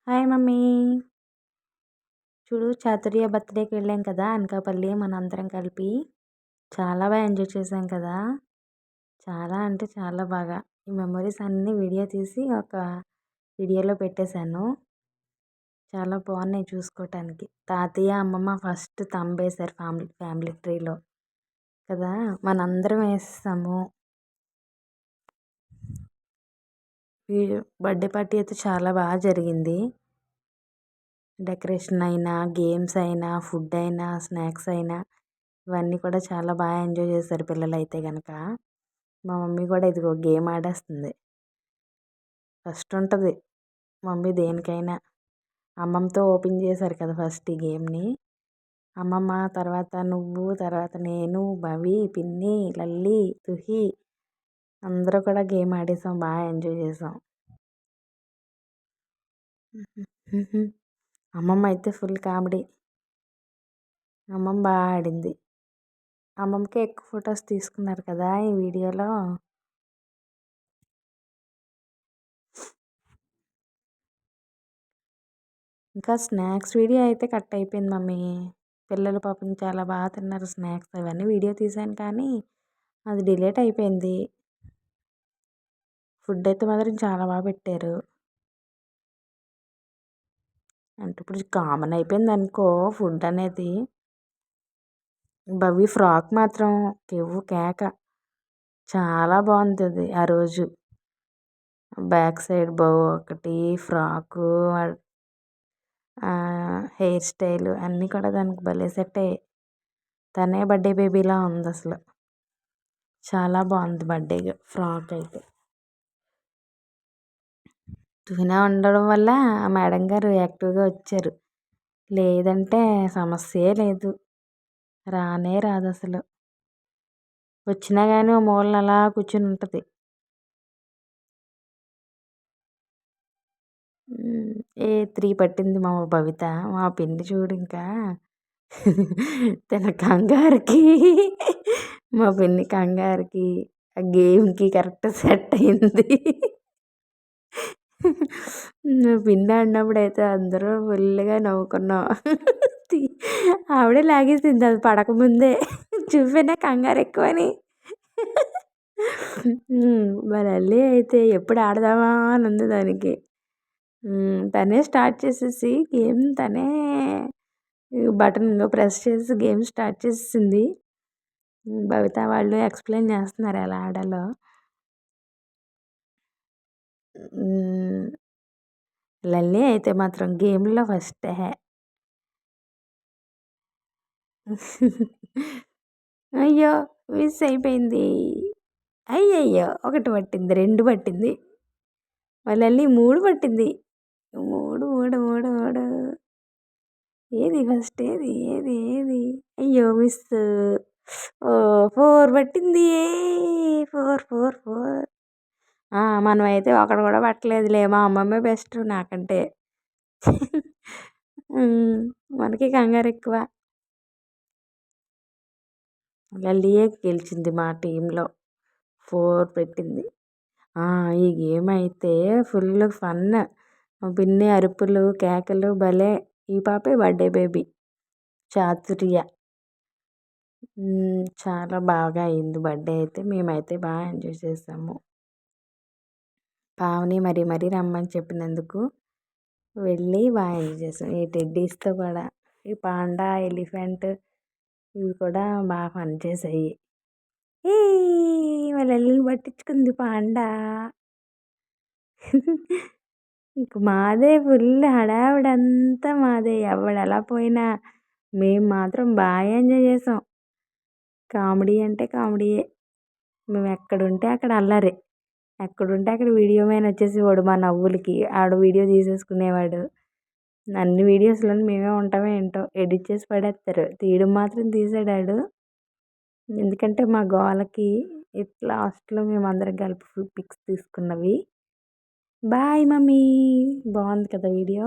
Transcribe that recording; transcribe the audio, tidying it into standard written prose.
Hi mummy. చూడు చాతుర్య బర్త్డేకి వెళ్ళాం కదా అనకాపల్లి మనందరం కలిపి. చాలా బాగా ఎంజాయ్ చేసాం కదా. చాలా అంటే చాలా బాగా. ఈ మెమరీస్ అన్నీ వీడియో తీసి ఒక వీడియోలో పెట్టేశాను. చాలా బాగున్నాయి చూసుకోవటానికి. తాతయ్య అమ్మమ్మ ఫస్ట్ తంబేశారు ఫ్యామిలీ ట్రీలో కదా. మనందరం వేస్తాము. బర్త్డే పార్టీ అయితే చాలా బాగా జరిగింది. డెకరేషన్ అయినా, గేమ్స్ అయినా, ఫుడ్ అయినా, స్నాక్స్ అయినా ఇవన్నీ కూడా చాలా బాగా ఎంజాయ్ చేశారు పిల్లలైతే కనుక. మా మమ్మీ కూడా ఇదిగో గేమ్ ఆడేస్తుంది. ఫస్ట్ ఉంటుంది మమ్మీ దేనికైనా. అమ్మమ్మతో ఓపెన్ చేశారు కదా ఫస్ట్ ఈ గేమ్ని. అమ్మమ్మ తర్వాత నువ్వు, తర్వాత నేను, భవి, పిన్ని, లల్లి, తుహి అందరూ కూడా గేమ్ ఆడేసాం. బాగా ఎంజాయ్ చేసాం. అమ్మమ్మ అయితే ఫుల్ కామెడీ. అమ్మమ్మ బాగా ఆడింది. అమ్మమ్మకే ఎక్కువ ఫొటోస్ తీసుకున్నారు కదా ఈ వీడియోలో. ఇంకా స్నాక్స్ వీడియో అయితే కట్ అయిపోయింది మమ్మీ. పిల్లలు పాపం చాలా బాగా తిన్నారు స్నాక్స్. అవన్నీ వీడియో తీశాను కానీ అది డిలీట్ అయిపోయింది. ఫుడ్ అయితే మాత్రం చాలా బాగా పెట్టారు. అంటే ఇప్పుడు కామన్ అయిపోయింది అనుకో ఫుడ్ అనేది. భవి ఫ్రాక్ మాత్రం కెవ్వు కేక. చాలా బాగుంటుంది ఆ రోజు. బ్యాక్ సైడ్ బౌ ఒకటి, ఫ్రాకు, హెయిర్ స్టైల్ అన్నీ కూడా దానికి భలే సెట్ అయ్యాయి. తనే బర్త్డే బేబీలా ఉంది అసలు. చాలా బాగుంది బర్త్డే ఫ్రాక్ అయితే. తుహిన ఉండడం వల్ల మేడం గారు యాక్టివ్గా వచ్చారు. లేదంటే సమస్యే లేదు. రానే రాదు అసలు. వచ్చినా కానీ ఓ మూలన అలా కూర్చుని ఉంటుంది. ఏ 3 పట్టింది మా భవిత. మా పిన్ని చూడు ఇంకా తన కంగారుకి మా పిన్ని కంగారుకి ఆ గేమ్కి కరెక్ట్ సెట్ అయింది. పిన్ని ఆడినప్పుడు అయితే అందరూ ఫుల్గా నవ్వుకున్నాం. ఆవిడే లాగేసింది అది పడకముందే. చూపినా కంగారు ఎక్కువని. మరి అల్లి అయితే ఎప్పుడు ఆడదామా అని ఉంది దానికి. తనే స్టార్ట్ చేసేసి గేమ్ తనే బటన్ ప్రెస్ చేసి గేమ్ స్టార్ట్ చేసేసింది. భవిత వాళ్ళు ఎక్స్ప్లెయిన్ చేస్తున్నారు ఎలా ఆడాలో. లల్లి అయితే మాత్రం గేమ్లో ఫస్టే. అయ్యో మిస్ అయిపోయింది. అయ్యయ్యో 1 పట్టింది, 2 పట్టింది. లల్లి 3 పట్టింది. 3 3 3 3 ఏది ఫస్ట్ ఏది ఏది ఏది అయ్యో మిస్. 4 పట్టింది. 4 4 4. మనమైతే ఒకటి కూడా పట్టలేదులే. మా అమ్మమ్మే బెస్ట్ నాకంటే. మనకి కంగారు ఎక్కువ. లల్లియే గెలిచింది మా టీంలో. 4 పెట్టింది. ఈ గేమ్ అయితే ఫుల్ ఫన్. పిన్ని అరుపులు కేకలు భలే. ఈ పాపే బర్త్డే బేబీ చాతుర్య. చాలా బాగా అయింది బర్త్డే అయితే. మేమైతే బాగా ఎంజాయ్ చేసాము. పావని మరీ మరీ రమ్మని చెప్పినందుకు వెళ్ళి బాగా ఎంజాయ్ చేసాం. ఈ టెడ్డీస్తో కూడా ఈ పాండా, ఎలిఫెంట్ ఇవి కూడా బాగా ఫన్ చేసాయి. వాళ్ళ అల్లుని పట్టించుకుంది పాండా. ఇంక మాదే ఫుల్ హడావిడంతా మాదే. ఎవడు ఎలా పోయినా మేము మాత్రం బాగా ఎంజాయ్ చేసాం. కామెడీ అంటే కామెడీయే. మేము ఎక్కడుంటే అక్కడ అల్లరే. ఎక్కడుంటే అక్కడ వీడియో మ్యాన్ వచ్చేసేవాడు మా నవ్వులకి. ఆడు వీడియో తీసేసుకునేవాడు. అన్ని వీడియోస్లో మేమే ఉంటామో ఏంటో ఎడిట్ చేసి పడేస్తారు. తీయడం మాత్రం తీసాడాడు. ఎందుకంటే మా గోలకి లాస్ట్లో మేమందరం కలిపి పిక్స్ తీసుకున్నవి. Bye mummy. బాగుంది కదా వీడియో.